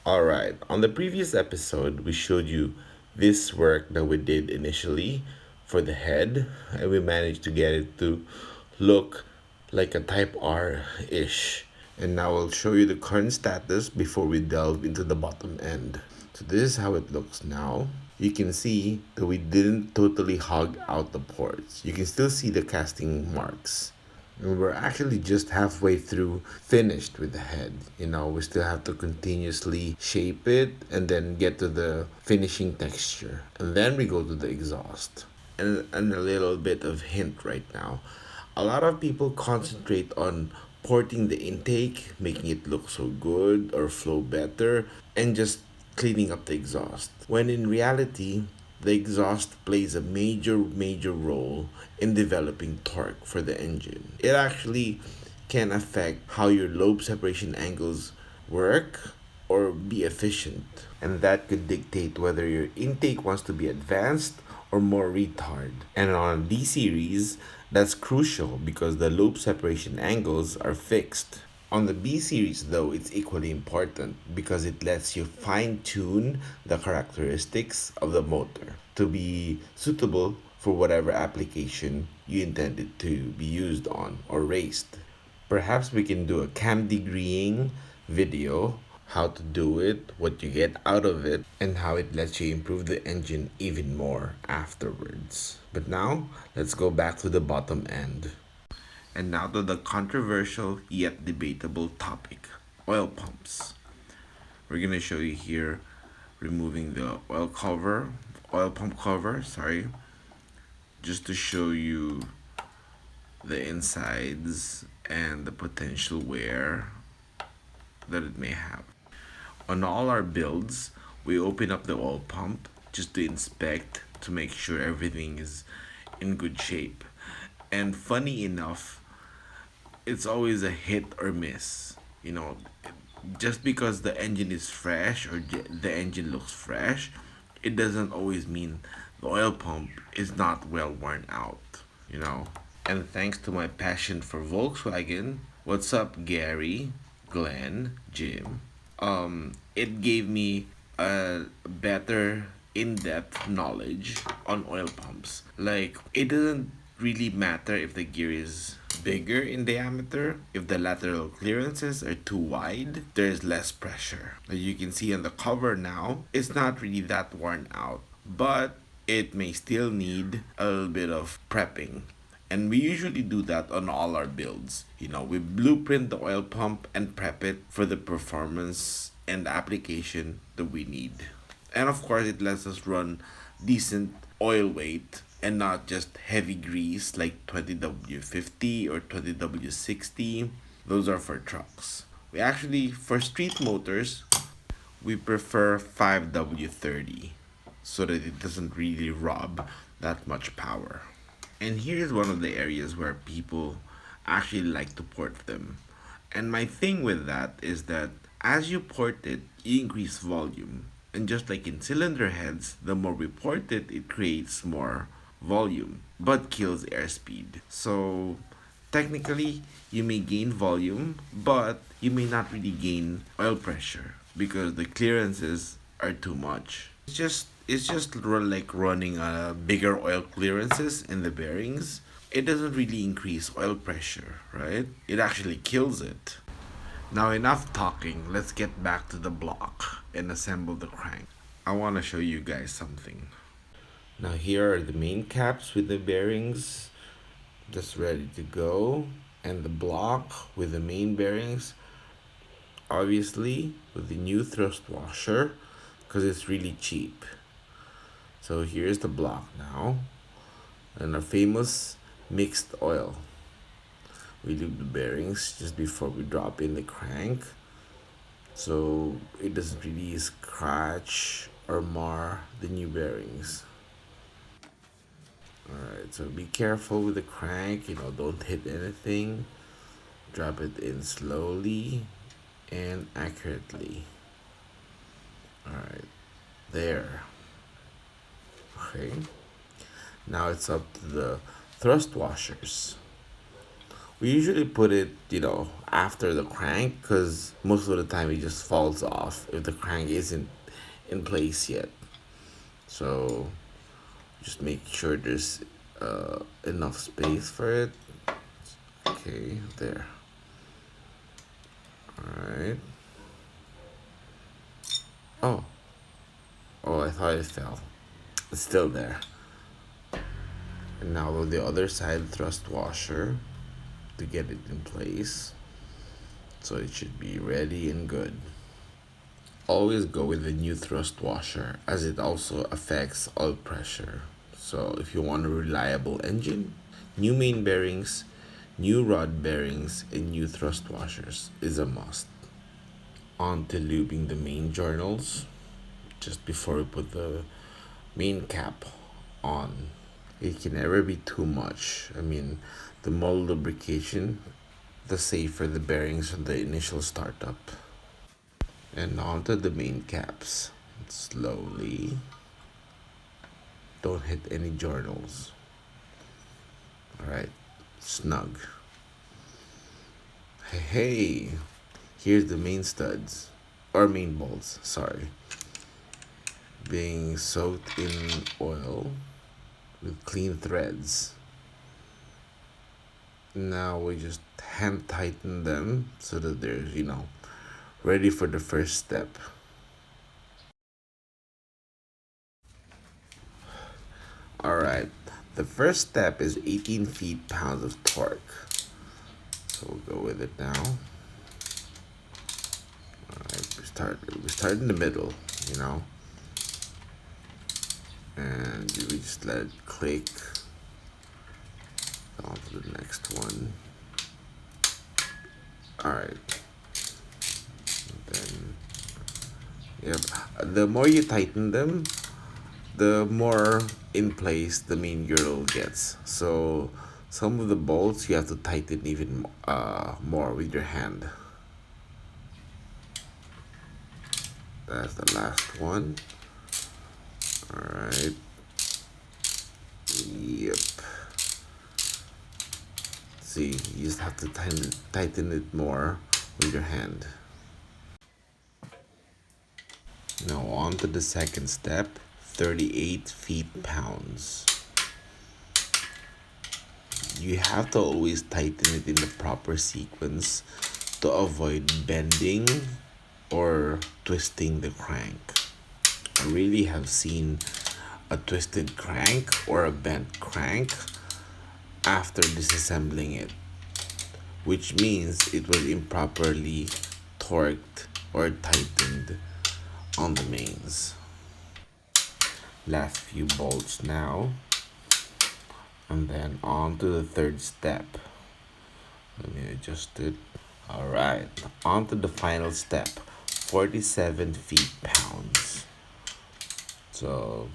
Alright, on the previous episode, we showed you this work that we did initially for the head, and we managed to get it to look like a Type R-ish. And now I'll show you the current status before we delve into the bottom end. So this is how it looks now. You can see that we didn't totally hog out the ports. You can still see the casting marks. And we're actually just halfway through finished with the head. We still have to continuously shape it and then get to the finishing texture. And then we go to the exhaust. And a little bit of hint right now. A lot of people concentrate on porting the intake, making it look so good or flow better, and just cleaning up the exhaust. When in reality, the exhaust plays a major role in developing torque for the engine. It actually can affect how your lobe separation angles work or be efficient. And that could dictate whether your intake wants to be advanced or more retard. And on a D series, that's crucial because the lobe separation angles are fixed. On the B series, though, it's equally important because it lets you fine tune the characteristics of the motor to be suitable for whatever application you intended to be used on or raced. Perhaps we can do a cam degreeing video, how to do it, what you get out of it, and how it lets you improve the engine even more afterwards. But now, let's go back to the bottom end. And now to the controversial yet debatable topic, oil pumps. We're gonna show you here removing the oil pump cover, just to show you the insides and the potential wear that it may have. On all our builds, we open up the oil pump just to inspect to make sure everything is in good shape. And funny enough, it's always a hit or miss. Just because the engine is fresh or the engine looks fresh, it doesn't always mean the oil pump is not well worn out, you know. And thanks to my passion for Volkswagen, what's up, Gary, Glenn, Jim? It gave me a better in-depth knowledge on oil pumps. Like, it doesn't really matter if the gear is bigger in diameter. If the lateral clearances are too wide, there's less pressure. As you can see on the cover now, it's not really that worn out, but it may still need a little bit of prepping. And we usually do that on all our builds. We blueprint the oil pump and prep it for the performance and application that we need. And of course, it lets us run decent oil weight and not just heavy grease like 20W50 or 20W60. Those are for trucks. We actually, for street motors, we prefer 5W30 so that it doesn't really rob that much power. And here's one of the areas where people actually like to port them. And my thing with that is that as you port it, you increase volume. And just like in cylinder heads, the more we port it, it creates more volume, but kills airspeed. So technically, you may gain volume, but you may not really gain oil pressure because the clearances are too much. It's just like running bigger oil clearances in the bearings. It doesn't really increase oil pressure, right? It actually kills it. Now enough talking, let's get back to the block and assemble the crank. I want to show you guys something. Now here are the main caps with the bearings just ready to go, and the block with the main bearings, obviously with the new thrust washer because it's really cheap. So here's the block now, and our famous mixed oil. We lube the bearings just before we drop in the crank so it doesn't really scratch or mar the new bearings. Alright, so be careful with the crank, don't hit anything. Drop it in slowly and accurately. Alright, there. Okay, now it's up to the thrust washers. We usually put it, after the crank because most of the time it just falls off if the crank isn't in place yet. So just make sure there's enough space for it. Okay, there. Alright. Oh, oh, I thought it fell. It's still there. And now with the other side thrust washer to get it in place. So it should be ready and good. Always go with the new thrust washer as it also affects oil pressure. So if you want a reliable engine, new main bearings, new rod bearings, and new thrust washers is a must. On to lubing the main journals just before we put the main cap on. It can never be too much. I mean, the more lubrication, the safer the bearings on the initial startup. And onto the main caps. Slowly. Don't hit any journals. Alright, snug. Hey, here's the main studs. Or main bolts, sorry. Being soaked in oil with clean threads. Now we just hand tighten them so that they're, ready for the first step. Alright, the first step is 18 feet-pounds of torque. So we'll go with it now. Alright, we start in the middle, and we just let it click on to the next one. Alright. Then, yep. The more you tighten them, the more in place the main girdle gets. So some of the bolts you have to tighten even more with your hand. That's the last one. Alright. Yep. See, you just have to tighten it more with your hand. Now on to the second step, 38 feet-pounds. You have to always tighten it in the proper sequence to avoid bending or twisting the crank. I really have seen a twisted crank or a bent crank after disassembling it, which means it was improperly torqued or tightened on the mains. Last few bolts now, and then on to the third step. Let me adjust it. Alright, on to the final step, 47 feet-pounds. So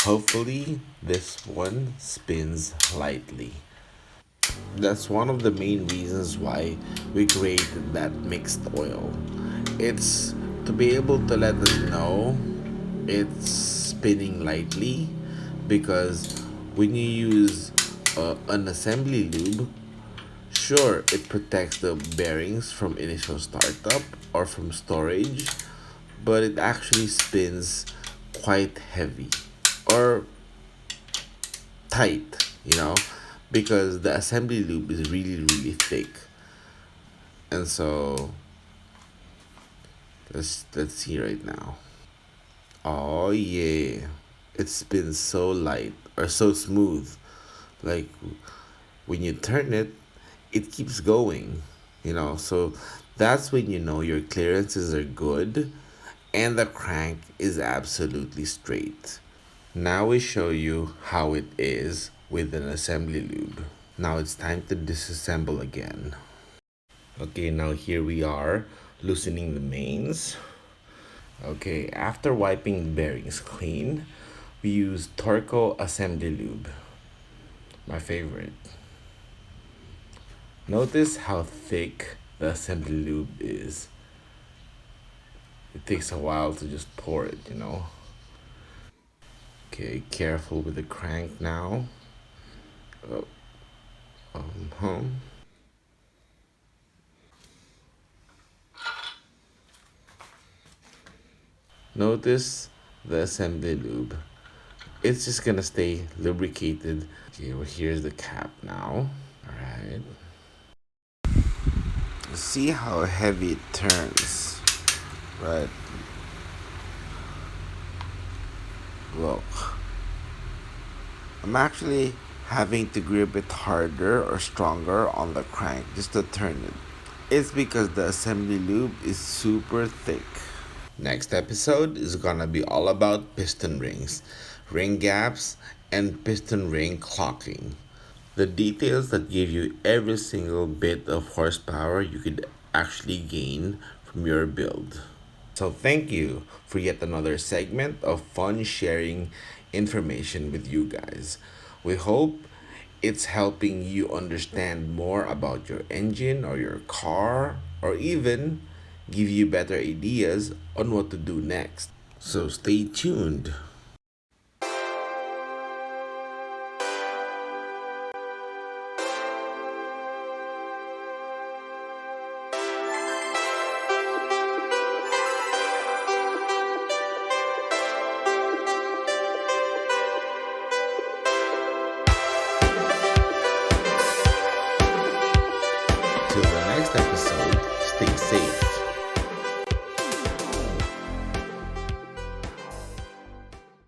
hopefully this one spins lightly. That's one of the main reasons why we created that mixed oil. It's to be able to let us know it's spinning lightly, because when you use an assembly lube, sure, it protects the bearings from initial startup or from storage, but it actually spins quite heavy or tight, because the assembly lube is really, really thick. And so let's see right now. Oh yeah, it spins so light or so smooth. Like when you turn it, it keeps going, So that's when you know your clearances are good and the crank is absolutely straight. Now we show you how it is with an assembly lube. Now it's time to disassemble again. Okay, now here we are loosening the mains. Okay, after wiping the bearings clean, we use Torco assembly lube, my favorite. Notice how thick the assembly lube is. It takes a while to just pour it. Okay, careful with the crank now. Oh, uh-huh. Notice the assembly lube. It's just gonna stay lubricated. Okay, well, here's the cap now. Alright. See how heavy it turns. Right. Look. I'm actually having to grip it harder or stronger on the crank just to turn it. It's because the assembly lube is super thick. Next episode is gonna be all about piston rings, ring gaps, and piston ring clocking. The details that give you every single bit of horsepower you could actually gain from your build. So, thank you for yet another segment of fun sharing information with you guys. We hope it's helping you understand more about your engine or your car, or even give you better ideas on what to do next. So, stay tuned.